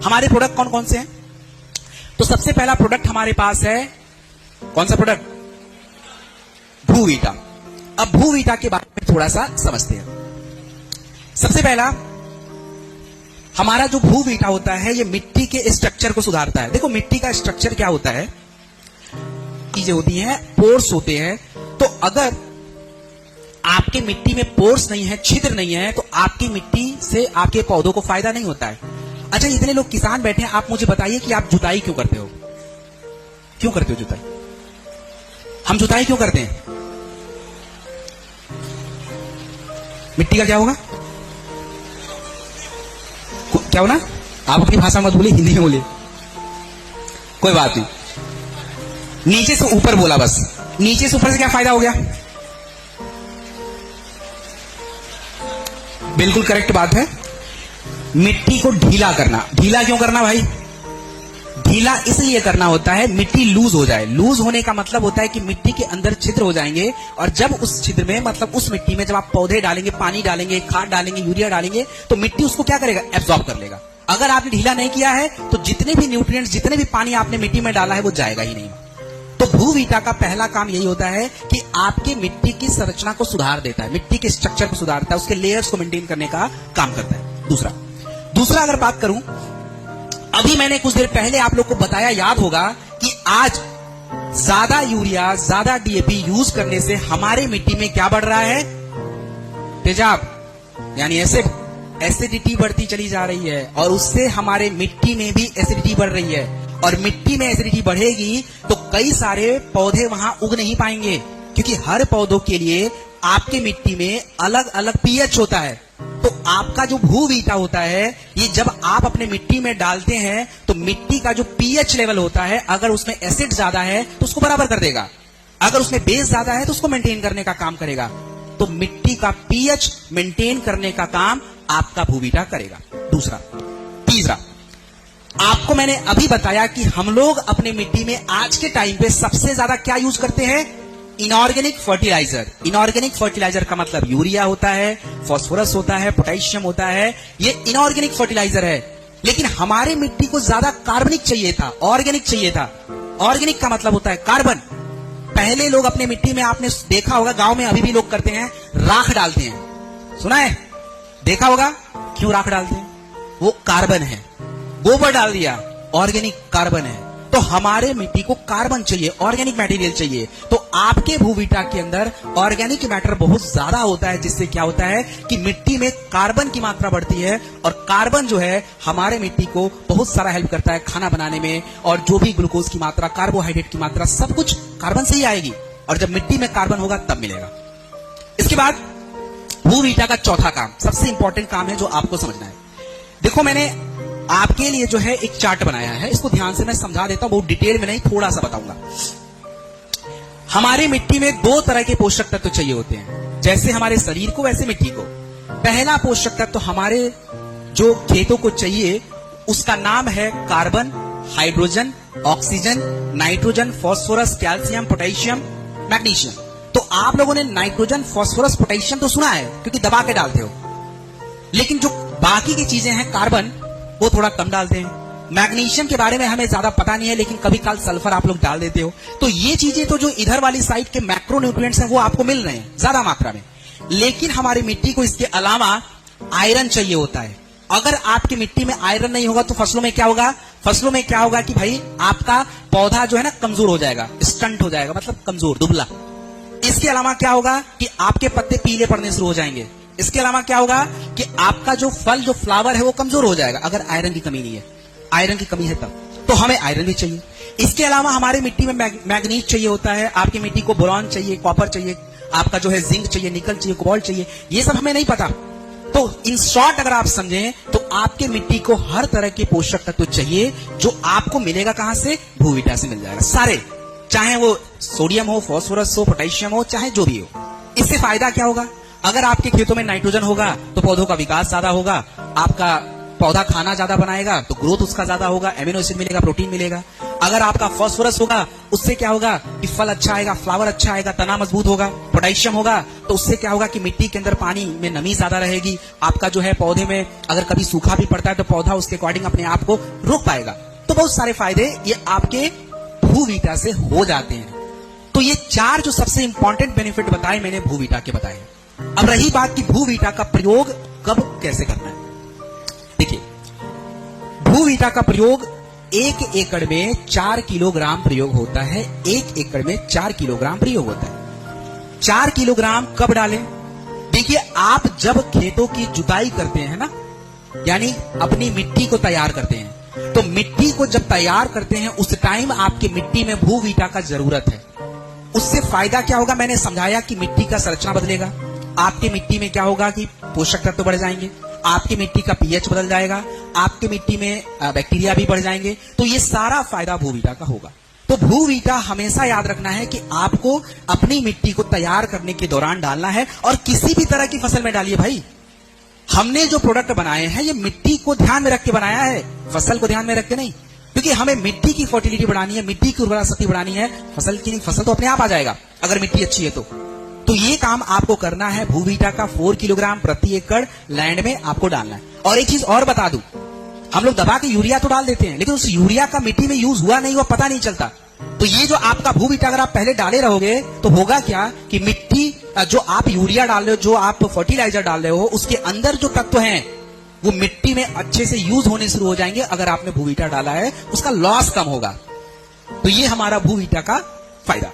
हमारे प्रोडक्ट कौन कौन से हैं? तो सबसे पहला प्रोडक्ट हमारे पास है, कौन सा प्रोडक्ट? भूवीटा। अब भूवीटा के बारे में थोड़ा सा समझते हैं। सबसे पहला हमारा जो भूवीटा होता है, ये मिट्टी के स्ट्रक्चर को सुधारता है। देखो मिट्टी का स्ट्रक्चर क्या होता है, चीजें होती हैं, पोर्स होते हैं। तो अगर आपके मिट्टी में पोर्स नहीं है, छिद्र नहीं है, तो आपकी मिट्टी से आपके पौधों को फायदा नहीं होता है। अच्छा, इतने लोग किसान बैठे हैं, आप मुझे बताइए कि आप जुताई क्यों करते हो? क्यों करते हो जुताई? हम जुताई क्यों करते हैं? मिट्टी का क्या होगा? क्या होना? आप अपनी भाषा मत बोलिए, हिंदी में बोलिए, कोई बात नहीं। नीचे से ऊपर बोला बस। नीचे से ऊपर से क्या फायदा हो गया? बिल्कुल करेक्ट बात है। मिट्टी को ढीला करना। ढीला क्यों करना भाई? ढीला इसलिए करना होता है, मिट्टी लूज हो जाए। लूज होने का मतलब होता है कि मिट्टी के अंदर छिद्र हो जाएंगे, और जब उस छिद्र में, मतलब उस मिट्टी में जब आप पौधे डालेंगे, पानी डालेंगे, खाद डालेंगे, यूरिया डालेंगे, तो मिट्टी उसको क्या करेगा? एब्जॉर्ब कर लेगा। अगर आपने ढीला नहीं किया है तो जितने भी न्यूट्रिएंट्स, जितने भी पानी आपने मिट्टी में डाला है, वो जाएगा ही नहीं। तो भूवीटा का पहला काम यही होता है कि आपके मिट्टी की संरचना को सुधार देता है, मिट्टी के स्ट्रक्चर को सुधारता है, उसके लेयर्स को मेंटेन करने का काम करता है। दूसरा अगर बात करूं, अभी मैंने कुछ देर पहले आप लोग को बताया, याद होगा, कि आज ज्यादा यूरिया, ज्यादा डीएपी यूज करने से हमारे मिट्टी में क्या बढ़ रहा है? तेजाब, यानी एसिडिटी बढ़ती चली जा रही है, और उससे हमारे मिट्टी में भी एसिडिटी बढ़ रही है। और मिट्टी में एसिडिटी बढ़ेगी तो कई सारे पौधे वहां उग नहीं पाएंगे, क्योंकि हर पौधों के लिए आपके मिट्टी में अलग अलग पीएच होता है। तो आपका जो भूवीटा होता है, ये जब आप अपने मिट्टी में डालते हैं तो मिट्टी का जो पीएच लेवल होता है, अगर उसमें एसिड ज्यादा है तो उसको बराबर कर देगा, अगर उसमें बेस ज्यादा है तो उसको मेंटेन करने का काम करेगा। तो मिट्टी का पीएच मेंटेन करने का काम आपका भूवीटा करेगा। तीसरा, आपको मैंने अभी बताया कि हम लोग अपने मिट्टी में आज के टाइम पे सबसे ज्यादा क्या यूज करते हैं? Inorganic fertiliser. इनऑर्गेनिक फर्टिलाइजर का मतलब यूरिया होता है, फास्फोरस होता है, पोटेशियम होता है, ये इनऑर्गेनिक फर्टिलाइजर है। लेकिन हमारे मिट्टी को ज्यादा कार्बनिक चाहिए था, ऑर्गेनिक चाहिए था। ऑर्गेनिक का मतलब होता है कार्बन। पहले लोग अपने मिट्टी में, आपने देखा होगा, गांव में अभी भी लोग करते हैं, राख डालते हैं, सुना है, देखा होगा। क्यों राख डालते हैं? वो कार्बन है। गोबर डाल दिया, ऑर्गेनिक कार्बन है। तो हमारे मिट्टी को कार्बन चाहिए, ऑर्गेनिक मटेरियल चाहिए। तो आपके भूवीटा के अंदर ऑर्गेनिक मैटर बहुत ज्यादा होता है, जिससे क्या होता है कि मिट्टी में कार्बन की मात्रा बढ़ती है। और कार्बन जो है हमारे मिट्टी को बहुत सारा हेल्प करता है खाना बनाने में, और जो भी ग्लूकोज की मात्रा, कार्बोहाइड्रेट की मात्रा, सब कुछ कार्बन से ही आएगी। और जब मिट्टी में कार्बन होगा तब मिलेगा। इसके बाद भूवीटा का चौथा काम, सबसे इंपॉर्टेंट काम है जो आपको समझना है। देखो मैंने आपके लिए जो है एक चार्ट बनाया है, इसको ध्यान से मैं समझा देता हूं, बहुत डिटेल में नहीं, थोड़ा सा बताऊंगा। हमारे मिट्टी में दो तरह के पोषक तत्व चाहिए होते हैं, जैसे हमारे शरीर को वैसे मिट्टी को। पहला पोषक तत्व हमारे जो खेतों को चाहिए, उसका नाम है carbon, hydrogen, oxygen, nitrogen, phosphorus, calcium, potassium, magnesium. तो आप लोगों ने नाइट्रोजन, फास्फोरस, पोटेशियम तो सुना है, क्योंकि दबा के डालते हो। लेकिन जो बाकी की चीजें हैं, कार्बन, वो थोड़ा कम डालते हैं। मैग्नीशियम के बारे में हमें ज्यादा पता नहीं है, लेकिन कभी काल सल्फर आप लोग डाल देते हो। तो ये चीजें तो जो इधर वाली साइड के मैक्रो न्यूट्रिएंट्स हैं, वो आपको मिल रहे हैं ज्यादा मात्रा में। लेकिन हमारी मिट्टी को इसके अलावा आयरन चाहिए होता है। अगर आपकी मिट्टी में आयरन नहीं होगा तो फसलों में क्या होगा? फसलों में क्या होगा कि भाई आपका पौधा जो है ना कमजोर हो जाएगा, स्टंट हो जाएगा, मतलब कमजोर, दुबला। इसके अलावा क्या होगा कि आपके पत्ते पीले पड़ने शुरू हो जाएंगे। इसके अलावा क्या होगा कि आपका जो फल, जो फ्लावर है, वो कमजोर हो जाएगा, अगर आयरन की कमी नहीं है। आयरन की कमी है तब तो हमें आयरन भी चाहिए। इसके अलावा हमारे मिट्टी में मैग्नीज चाहिए होता है, आपकी मिट्टी को बोरॉन चाहिए, कॉपर चाहिए, आपका जो है जिंक चाहिए, निकल चाहिए, कोबाल्ट चाहिए। ये सब हमें नहीं पता। तो इन शॉर्ट अगर आप समझें तो आपके मिट्टी को हर तरह के पोषक तत्व चाहिए, जो आपको मिलेगा कहां से? भूवीटा से मिल जाएगा सारे, चाहे वो सोडियम हो, फास्फोरस हो, पोटेशियम हो, चाहे जो भी हो। इससे फायदा क्या होगा? अगर आपके खेतों में नाइट्रोजन होगा तो पौधों का विकास ज्यादा होगा, आपका पौधा खाना ज्यादा बनाएगा तो ग्रोथ उसका ज्यादा होगा, एमिनो एसिड मिलेगा, प्रोटीन मिलेगा। अगर आपका फास्फोरस होगा, उससे क्या होगा कि फल अच्छा आएगा, फ्लावर अच्छा आएगा, तना मजबूत होगा। पोटेशियम होगा तो उससे क्या होगा कि मिट्टी के अंदर पानी में नमी ज्यादा रहेगी। आपका जो है पौधे में अगर कभी सूखा भी पड़ता है तो पौधा उसके अकॉर्डिंग अपने आप को रोक पाएगा। तो बहुत सारे फायदे ये आपके भूवीटा से हो जाते हैं। तो ये 4 जो सबसे इंपॉर्टेंट बेनिफिट बताए मैंने भूवीटा के बताए। अब रही बात कि भूवीटा का प्रयोग कब कैसे करना है। देखिए, भूवीटा का प्रयोग 1 एकड़ में 4 किलोग्राम प्रयोग होता है। 1 एकड़ में 4 किलोग्राम प्रयोग होता है। 4 किलोग्राम कब डालें? देखिए, आप जब खेतों की जुताई करते हैं ना, यानी अपनी मिट्टी को तैयार करते हैं, तो मिट्टी को जब तैयार करते हैं उस टाइम आपकी मिट्टी में भूवीटा का जरूरत है। उससे फायदा क्या होगा, मैंने समझाया कि मिट्टी का संरचना बदलेगा। आपकी मिट्टी में क्या होगा कि पोषक तत्व बढ़ जाएंगे, आपकी मिट्टी का पीएच बदल जाएगा, आपकी मिट्टी में बैक्टीरिया भी बढ़ जाएंगे। तो ये सारा फायदा भूवीटा का होगा। तो भूवीटा हमेशा याद रखना है कि आपको अपनी मिट्टी को तैयार करने के दौरान डालना है, और किसी भी तरह की फसल में डालिए भाई। हमने जो प्रोडक्ट बनाए हैं ये मिट्टी को ध्यान में रख के बनाया है, फसल को ध्यान में रख के नहीं। क्योंकि हमें मिट्टी की फर्टिलिटी बढ़ानी है, मिट्टी की उर्वरा शक्ति बढ़ानी है। फसल की नहीं, फसल तो अपने आप आ जाएगा अगर मिट्टी अच्छी है तो ये काम आपको करना है। भूवीटा का 4 किलोग्राम प्रति एकड़ लैंड में आपको डालना है। और एक चीज और बता दूं, हम लोग दबा के यूरिया तो डाल देते हैं, लेकिन उस यूरिया का मिट्टी में यूज हुआ नहीं हुआ पता नहीं चलता। तो ये जो आपका भूवीटा अगर आप पहले डाले रहोगे तो होगा क्या कि मिट्टी जो आप यूरिया डाल रहे हो, जो आप फर्टिलाइजर डाल रहे हो, उसके अंदर जो तत्व हैं वो मिट्टी में अच्छे से यूज होने शुरू हो जाएंगे। अगर आपने भूवीटा डाला है उसका लॉस कम होगा। तो ये हमारा भूवीटा का फायदा।